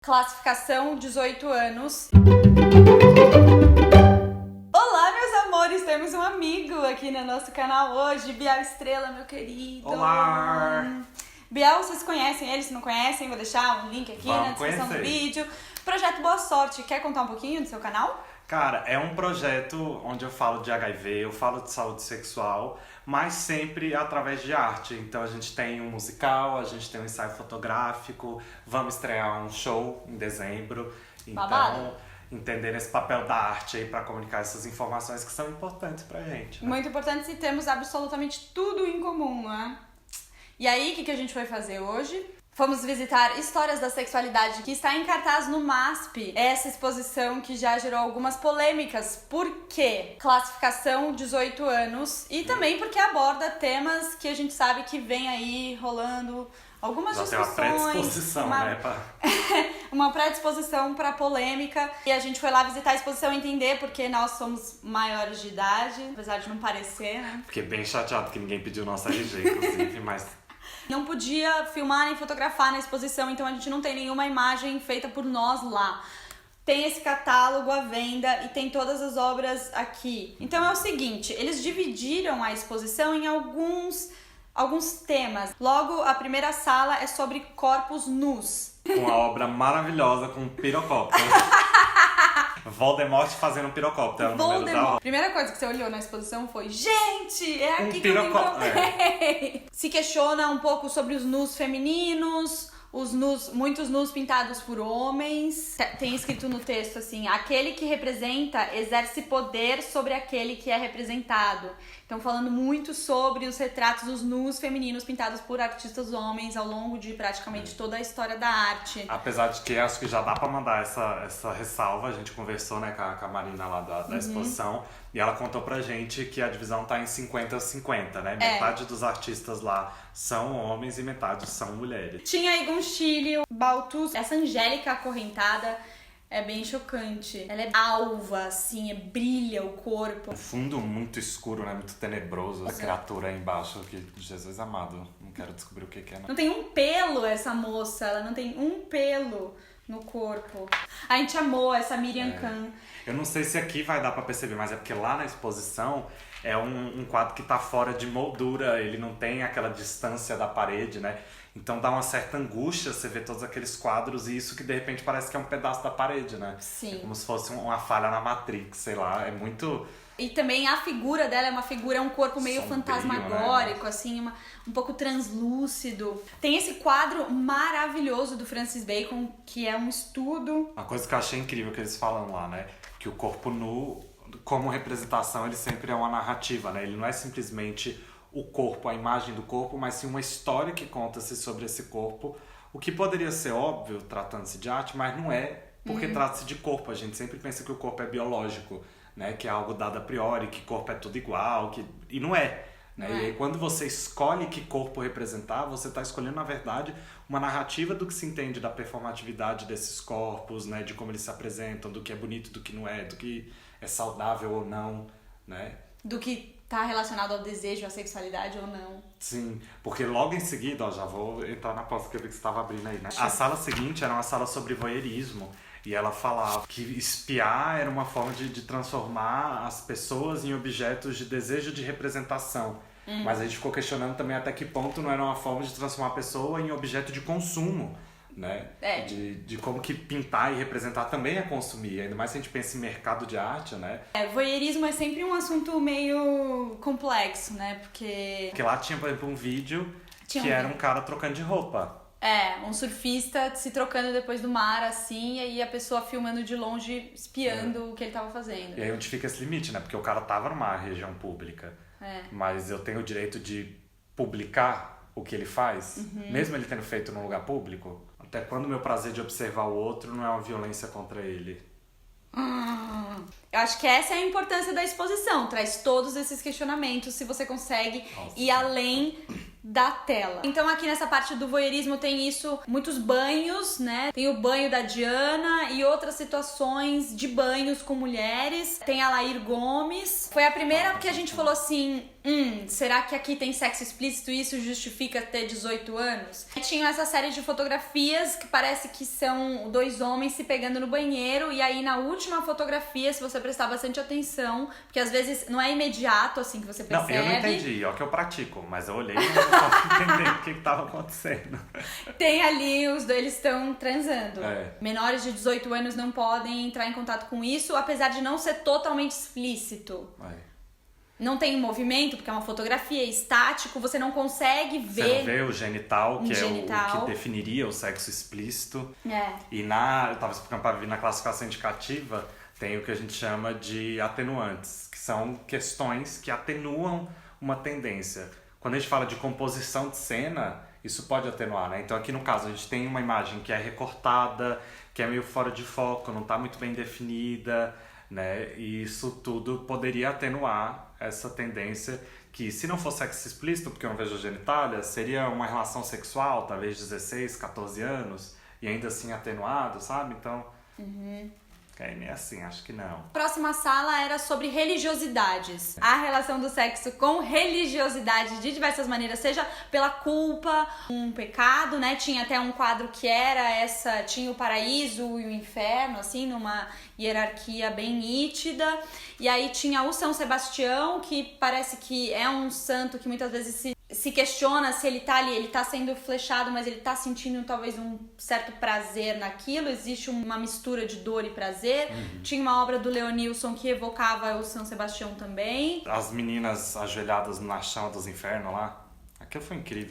Classificação 18 anos. Olá, meus amores! Temos um amigo aqui no nosso canal hoje, Bial Estrela, meu querido. Olá! Bial, vocês conhecem ele? Se não conhecem, vou deixar um link aqui Vamos na descrição do conhecer. vídeo. Projeto Boa Sorte, quer contar um pouquinho do seu canal? Cara, é um projeto onde eu falo de HIV, eu falo de saúde sexual, mas sempre através de arte. Então a gente tem um musical, a gente tem um ensaio fotográfico, vamos estrear um show em dezembro. Babado. Então, entender esse papel da arte aí pra comunicar essas informações que são importantes pra gente. Né? Muito importante, e temos absolutamente tudo em comum, né? E aí, o que a gente foi fazer hoje? Fomos visitar Histórias da Sexualidade, que está em cartaz no MASP. Essa exposição que já gerou algumas polêmicas. Por quê? Classificação 18 anos. E também porque aborda temas que a gente sabe que vem aí rolando algumas Já discussões. tem uma predisposição, né? Uma predisposição para polêmica. E a gente foi lá visitar a exposição e entender porque nós somos maiores de idade, apesar de não parecer, né? Fiquei bem chateado que ninguém pediu nossa RG, inclusive, mas... Não podia filmar nem fotografar na exposição, então a gente não tem nenhuma imagem feita por nós lá. Tem esse catálogo à venda e tem todas as obras aqui. Então é o seguinte, eles dividiram a exposição em alguns temas. Logo, a primeira sala é sobre corpos nus. Uma obra maravilhosa com pirocóptero. Voldemort fazendo pirocóptero. Voldemort. Primeira coisa que você olhou na exposição foi: gente, é aqui que eu me encontrei. Se questiona um pouco sobre os nus femininos, muitos nus pintados por homens. Tem escrito no texto assim: aquele que representa exerce poder sobre aquele que é representado. Então, falando muito sobre os retratos dos nus femininos pintados por artistas homens ao longo de praticamente toda a história da arte. Apesar de que acho que já dá pra mandar essa ressalva, a gente conversou, né, com a Marina lá da exposição, e ela contou pra gente que a divisão tá em 50-50, né? Metade dos artistas lá são homens e metade são mulheres. Tinha Egon Schiele, Balthus, essa Angélica acorrentada. É bem chocante. Ela é alva, assim, brilha o corpo. Um fundo muito escuro, né? Muito tenebroso. A criatura aí embaixo, que Jesus amado. Não quero descobrir o que é, né? Não tem um pelo essa moça, ela não tem um pelo no corpo. A gente amou essa Miriam Kahn. Eu não sei se aqui vai dar pra perceber, mas é porque lá na exposição é um quadro que tá fora de moldura. Ele não tem aquela distância da parede, né? Então dá uma certa angústia você ver todos aqueles quadros e isso que de repente parece que é um pedaço da parede, né? Sim. É como se fosse uma falha na Matrix, sei lá, é muito... E também a figura dela é uma figura, é um corpo meio sombrio, fantasmagórico, né? Assim, um pouco translúcido. Tem esse quadro maravilhoso do Francis Bacon, que é um estudo. Uma coisa que eu achei incrível que eles falam lá, né? Que o corpo nu, como representação, ele sempre é uma narrativa, né? Ele não é simplesmente o corpo, a imagem do corpo, mas sim uma história que conta-se sobre esse corpo. O que poderia ser óbvio, tratando-se de arte, mas não é, porque trata-se de corpo. A gente sempre pensa que o corpo é biológico, né? Que é algo dado a priori, que corpo é tudo igual, e não é. Né? E aí, quando você escolhe que corpo representar, você está escolhendo, na verdade, uma narrativa do que se entende da performatividade desses corpos, né? De como eles se apresentam, do que é bonito, do que não é, do que é saudável ou não, né? Do que tá relacionado ao desejo, à sexualidade ou não. Sim, porque logo em seguida, ó, já vou entrar na pauta que eu vi que você estava abrindo aí, né? A sala seguinte era uma sala sobre voyeurismo. E ela falava que espiar era uma forma de transformar as pessoas em objetos de desejo de representação. Mas a gente ficou questionando também até que ponto não era uma forma de transformar a pessoa em objeto de consumo, né? De como que pintar e representar também é consumir. Ainda mais se a gente pensa em mercado de arte, né? Voyeurismo é sempre um assunto meio complexo, né? Porque lá tinha, por exemplo, um vídeo era um cara trocando de roupa. Um surfista se trocando depois do mar, assim, e aí a pessoa filmando de longe, espiando o que ele tava fazendo. E aí onde fica esse limite, né? Porque o cara tava numa região pública, mas eu tenho o direito de publicar o que ele faz, mesmo ele tendo feito num lugar público. Até quando o meu prazer de observar o outro não é uma violência contra ele. Eu acho que essa é a importância da exposição, traz todos esses questionamentos, se você consegue ir além da tela. Então aqui nessa parte do voyeurismo tem isso, muitos banhos, né? Tem o banho da Diana e outras situações de banhos com mulheres. Tem a Laír Gomes. Foi a primeira que a gente falou assim, será que aqui tem sexo explícito e isso justifica ter 18 anos? E tinha essa série de fotografias que parece que são 2 homens se pegando no banheiro, e aí na última fotografia, se você prestar bastante atenção, porque às vezes não é imediato assim que você percebe. Não, eu não entendi, ó, que eu pratico, mas eu olhei e não consegui entender o que estava acontecendo. Tem ali, os dois eles estão transando. Menores de 18 anos não podem entrar em contato com isso, apesar de não ser totalmente explícito. Não tem um movimento, porque é uma fotografia, é estático, você não consegue ver. Você não vê o genital, que é o que definiria o sexo explícito. E eu tava explicando pra vir na classificação indicativa, tem o que a gente chama de atenuantes, que são questões que atenuam uma tendência. Quando a gente fala de composição de cena, isso pode atenuar, né? Então aqui no caso a gente tem uma imagem que é recortada, que é meio fora de foco, não tá muito bem definida, né? E isso tudo poderia atenuar essa tendência que, se não fosse sexo explícito, porque eu não vejo genitália, seria uma relação sexual, talvez 16, 14 anos, e ainda assim atenuado, sabe? Então, é meio assim, acho que não. A próxima sala era sobre religiosidades. A relação do sexo com religiosidade de diversas maneiras, seja pela culpa, um pecado, né? Tinha até um quadro que era tinha o paraíso e o inferno, assim, numa hierarquia bem nítida. E aí tinha o São Sebastião, que parece que é um santo que muitas vezes se questiona se ele tá ali, ele tá sendo flechado, mas ele tá sentindo talvez um certo prazer naquilo, existe uma mistura de dor e prazer. Tinha uma obra do Leonilson que evocava o São Sebastião também. As meninas ajoelhadas na chama dos infernos lá, aquilo foi incrível.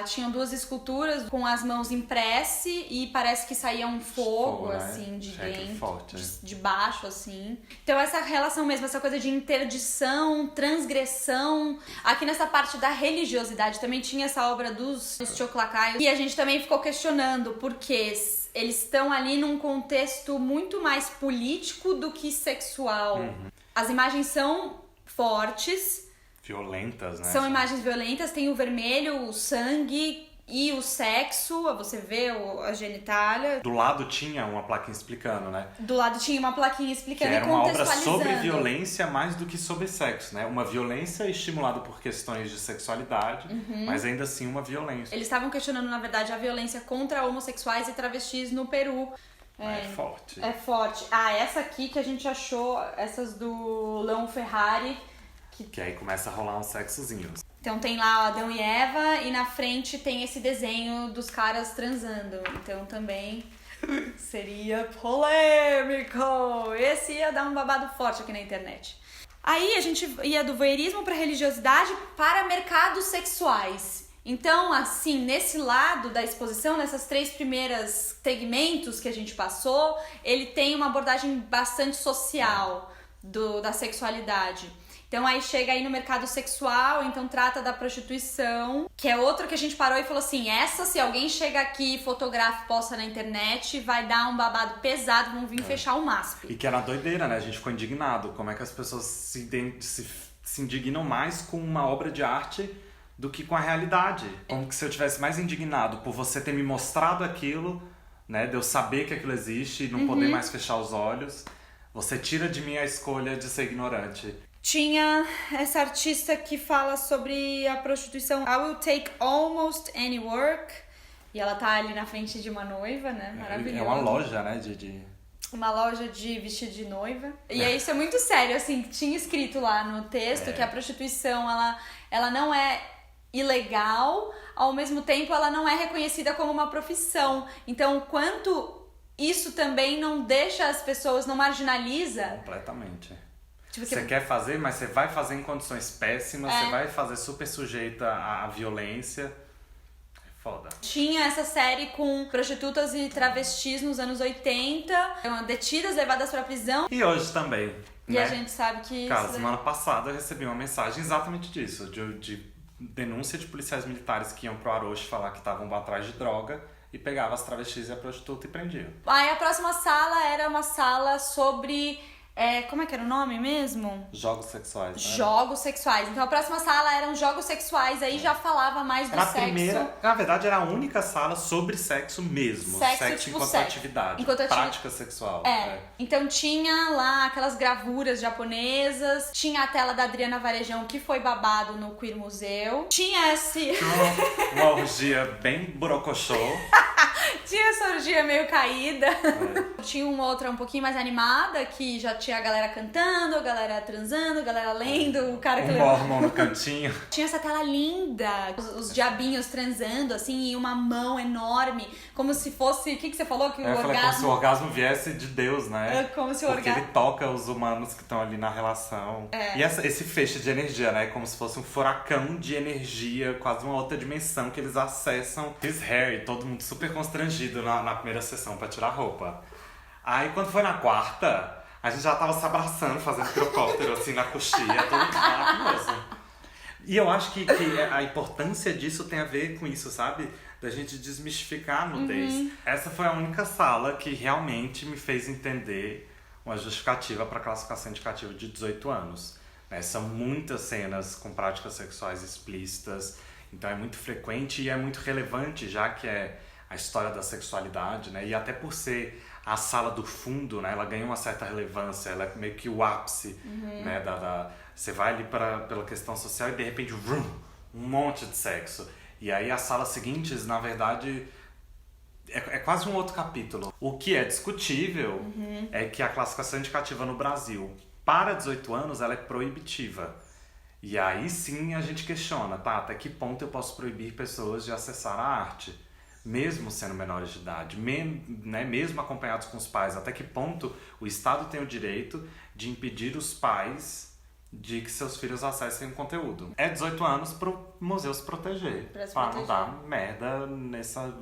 Tinham 2 esculturas com as mãos em prece e parece que saía um fogo, assim, de dentro, forte, de baixo, assim. Então essa relação mesmo, essa coisa de interdição, transgressão. Aqui nessa parte da religiosidade também tinha essa obra dos Choclacaios, e a gente também ficou questionando porque eles estão ali num contexto muito mais político do que sexual. As imagens são fortes, violentas, né? São imagens violentas, tem o vermelho, o sangue e o sexo, você vê a genitália. Do lado tinha uma plaquinha explicando, né? Do lado tinha uma plaquinha explicando e contextualizando. Era uma obra sobre violência mais do que sobre sexo, né? Uma violência estimulada por questões de sexualidade, mas ainda assim uma violência. Eles estavam questionando, na verdade, a violência contra homossexuais e travestis no Peru. É forte. É forte. Essa aqui que a gente achou, essas do Leon Ferrari, que aí começa a rolar uns sexozinhos. Então tem lá o Adão e Eva e na frente tem esse desenho dos caras transando. Então também seria polêmico. Esse ia dar um babado forte aqui na internet. Aí a gente ia do voyeurismo para religiosidade para mercados sexuais. Então, assim, nesse lado da exposição, nessas 3 primeiras segmentos que a gente passou, ele tem uma abordagem bastante social da sexualidade. Então aí chega aí no mercado sexual, então trata da prostituição, que é outro que a gente parou e falou assim, se alguém chega aqui, fotografa, posta na internet, vai dar um babado pesado, vão vir fechar o MASP. E que era doideira, né? A gente ficou indignado. Como é que as pessoas se indignam mais com uma obra de arte do que com a realidade? Como que se eu tivesse mais indignado por você ter me mostrado aquilo, né? De eu saber que aquilo existe e não poder mais fechar os olhos. Você tira de mim a escolha de ser ignorante. Tinha essa artista que fala sobre a prostituição. I will take almost any work. E ela tá ali na frente de uma noiva, né? Maravilhosa. É uma loja, né? Uma loja de vestido de noiva. E aí isso é muito sério, assim. Tinha escrito lá no texto que a prostituição, ela não é ilegal. Ao mesmo tempo, ela não é reconhecida como uma profissão. Então, quanto isso também não deixa as pessoas, não marginaliza. Completamente. Tipo, você quer fazer, mas você vai fazer em condições péssimas, você vai fazer super sujeita à violência. É foda. Tinha essa série com prostitutas e travestis nos anos 80, detidas, levadas pra prisão. E hoje também. E a gente sabe que... Cara, semana passada eu recebi uma mensagem exatamente disso, de denúncia de policiais militares que iam pro Aroche falar que estavam atrás de droga e pegavam as travestis e a prostituta e prendiam. Aí a próxima sala era uma sala sobre Como é que era o nome mesmo? Jogos sexuais, né? Jogos sexuais. Então a próxima sala eram jogos sexuais, aí já falava mais do sexo. Na verdade, era a única sala sobre sexo mesmo. Sexo tipo enquanto sexo. atividade. Enquanto prática sexual. Então tinha lá aquelas gravuras japonesas, tinha a tela da Adriana Varejão, que foi babado no Queer Museu. Tinha uma orgia bem borocochô. Tinha essa orgia meio caída. Tinha uma outra um pouquinho mais animada, que já tinha a galera cantando, a galera transando, a galera lendo, o cara que levou... mormon no cantinho. Tinha essa tela linda, os diabinhos transando, assim, e uma mão enorme, como se fosse... O que você falou? Que o orgasmo... Como se o orgasmo viesse de Deus, né? Como se o Porque ele toca os humanos que estão ali na relação. E esse feixe de energia, né? Como se fosse um furacão de energia, quase uma outra dimensão que eles acessam. Chris Harry, todo mundo super constrangido na primeira sessão pra tirar a roupa. Aí quando foi na quarta, a gente já tava se abraçando, fazendo pirocóptero assim na coxinha, todo maravilhoso. E eu acho que a importância disso tem a ver com isso, sabe? Da gente desmistificar a nudez. Essa foi a única sala que realmente me fez entender uma justificativa para classificação indicativa de 18 anos. Né? São muitas cenas com práticas sexuais explícitas, então é muito frequente e é muito relevante, já que é a história da sexualidade, né? E até por ser a sala do fundo, né? Ela ganha uma certa relevância, ela é meio que o ápice, né? Você vai ali pela questão social e de repente, vrum, um monte de sexo. E aí as salas seguintes, na verdade, é quase um outro capítulo. O que é discutível é que a classificação indicativa no Brasil para 18 anos ela é proibitiva. E aí sim a gente questiona, tá? Até que ponto eu posso proibir pessoas de acessar a arte? Mesmo sendo menores de idade, né, mesmo acompanhados com os pais, até que ponto o Estado tem o direito de impedir os pais de que seus filhos acessem o conteúdo. É 18 anos pro museu se proteger, pra não dar merda nessa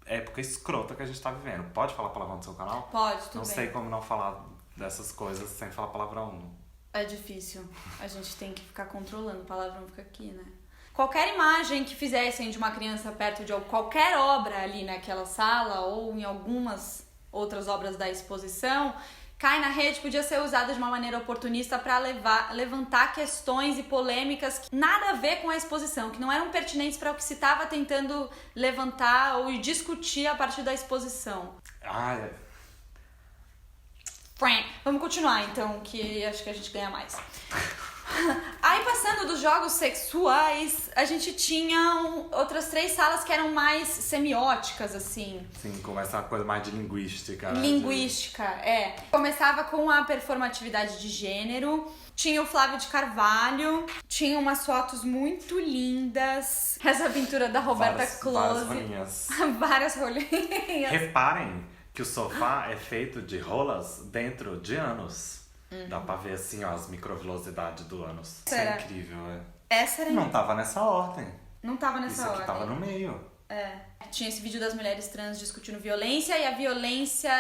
época escrota que a gente tá vivendo. Pode falar palavrão no seu canal? Pode, tudo bem. Não sei como não falar dessas coisas sem falar palavrão. É difícil, a gente tem que ficar controlando, o palavrão fica aqui, né? Qualquer imagem que fizessem de uma criança perto de qualquer obra ali naquela sala ou em algumas outras obras da exposição, cai na rede, podia ser usada de uma maneira oportunista para levantar questões e polêmicas que nada a ver com a exposição, que não eram pertinentes para o que se estava tentando levantar ou discutir a partir da exposição. Vamos continuar então, que acho que a gente ganha mais. Aí passando dos jogos sexuais, a gente tinha outras 3 salas que eram mais semióticas, assim. Sim, começa uma coisa mais de linguística. Linguística, Começava com a performatividade de gênero, tinha o Flávio de Carvalho, tinha umas fotos muito lindas, essa pintura da Roberta Close. Várias rolinhas. Várias rolinhas. Reparem que o sofá é feito de rolas dentro de ânus. Dá pra ver assim, ó, as microvilosidades do ânus. Isso é incrível, Essa era... Não tava nessa ordem. Não tava nessa ordem. Isso aqui tava no meio. Tinha esse vídeo das mulheres trans discutindo violência e a violência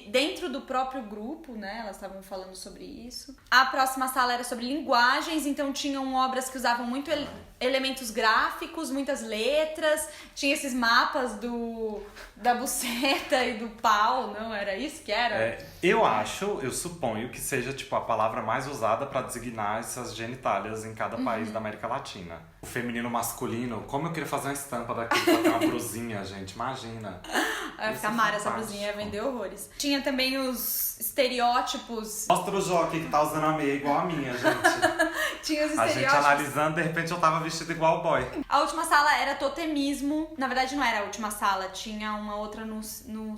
dentro do próprio grupo, né? Elas estavam falando sobre isso. A próxima sala era sobre linguagens, então tinham obras que usavam muito elementos gráficos, muitas letras. Tinha esses mapas da buceta e do pau, não? Era isso que era? Eu suponho que seja tipo a palavra mais usada pra designar essas genitálias em cada país da América Latina. O feminino masculino, como eu queria fazer uma estampa daquilo pra ter uma brusinha, gente, imagina. Vai ficar mara essa brusinha, ia vender horrores. Tinha também os estereótipos. Mostra o Jô aqui que tá usando a meia igual a minha, gente. Tinha os estereótipos. A gente analisando, de repente eu tava vestido igual o boy. A última sala era totemismo. Na verdade não era a última sala, tinha uma outra no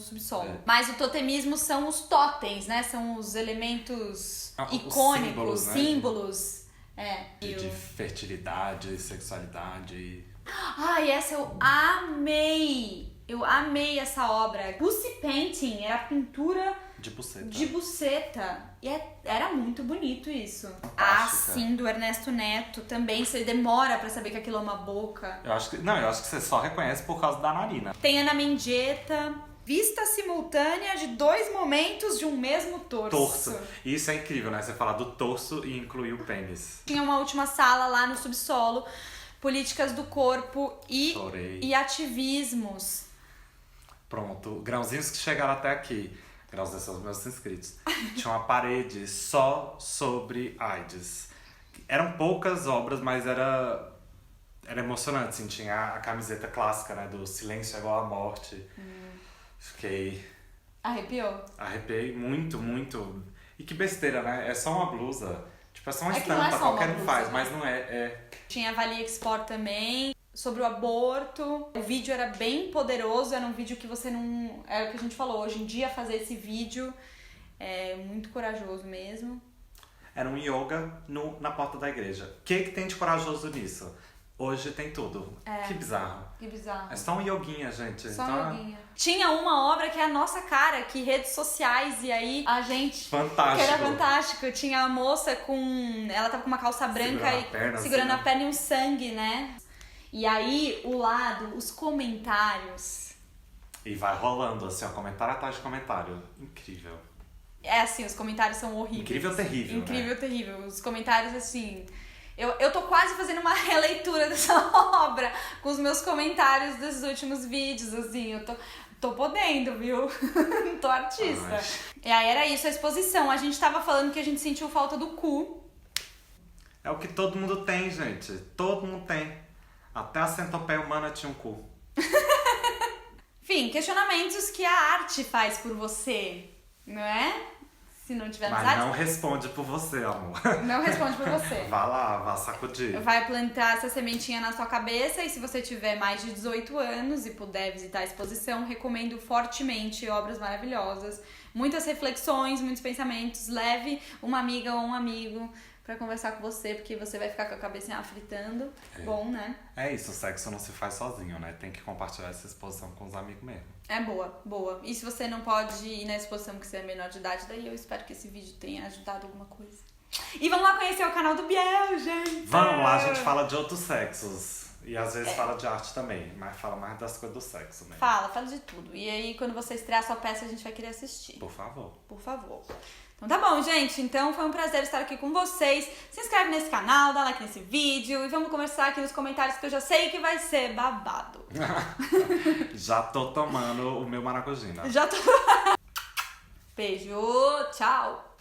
subsolo. Mas o totemismo são os totens, né? São os elementos icônicos, símbolos. De fertilidade, sexualidade. Ai, essa eu amei! Eu amei essa obra. Pussy Painting, era pintura de buceta. E era muito bonito isso. Sim, do Ernesto Neto também. Você demora pra saber que aquilo é uma boca. Eu acho que você só reconhece por causa da narina. Tem Ana Mendieta. Vista simultânea de 2 momentos de um mesmo torso. Isso é incrível, né? Você falar do torso e incluir o pênis. Tinha uma última sala lá no subsolo. Políticas do corpo e ativismos. Pronto, grãozinhos que chegaram até aqui. graças a Deus, aos meus inscritos. Tinha uma parede só sobre AIDS. Eram poucas obras, mas era emocionante, assim. Tinha a camiseta clássica, né? Do Silêncio é igual à morte. Fiquei... Arrepiei muito, muito. E que besteira, né? É só uma blusa. Tipo, é só uma estampa, qualquer um faz, mas não é. Tinha a Vali Export também, sobre o aborto. O vídeo era bem poderoso, era um vídeo que você não... É o que a gente falou, hoje em dia fazer esse vídeo é muito corajoso mesmo. Era um yoga na porta da igreja. O que tem de corajoso nisso? Hoje tem tudo. Que bizarro. Que bizarro. É só um yoguinha, gente. Só um yoguinha. Tinha uma obra que é a nossa cara, que redes sociais, e aí a gente... Fantástico. Que era fantástico. Tinha a moça com... Ela tava com uma calça branca segurando a perna e um sangue, né? E aí, o lado, os comentários... E vai rolando, assim, ó, comentário atrás de comentário. Incrível. É assim, os comentários são horríveis. Incrível, terrível, Incrível, né? terrível. Os comentários, assim... Eu tô quase fazendo uma releitura dessa obra com os meus comentários dos últimos vídeos, assim. Eu tô podendo, viu? Tô artista. E aí era isso, a exposição. A gente tava falando que a gente sentiu falta do cu. É o que todo mundo tem, gente. Todo mundo tem. Até a centopeia humana tinha um cu. Enfim, questionamentos que a arte faz por você, não é? Se não tiver Mas arte... não responde por você, amor. Não responde por você. Vá lá, vá sacudir. Vai plantar essa sementinha na sua cabeça, e se você tiver mais de 18 anos e puder visitar a exposição, recomendo fortemente, obras maravilhosas, muitas reflexões, muitos pensamentos. Leve uma amiga ou um amigo pra conversar com você, porque você vai ficar com a cabecinha fritando. Bom, né? É isso, o sexo não se faz sozinho, né? Tem que compartilhar essa exposição com os amigos mesmo. É boa, boa. E se você não pode ir na exposição porque você é menor de idade, daí eu espero que esse vídeo tenha ajudado alguma coisa. E vamos lá conhecer o canal do Biel, gente! Vamos lá, a gente fala de outros sexos. E às vezes fala de arte também, mas fala mais das coisas do sexo mesmo. Fala de tudo. E aí, quando você estrear sua peça, a gente vai querer assistir. Por favor. Por favor. Então tá bom, gente. Então foi um prazer estar aqui com vocês. Se inscreve nesse canal, dá like nesse vídeo e vamos conversar aqui nos comentários que eu já sei que vai ser babado. Já tô tomando o meu maracujina. Já tô... Beijo, tchau.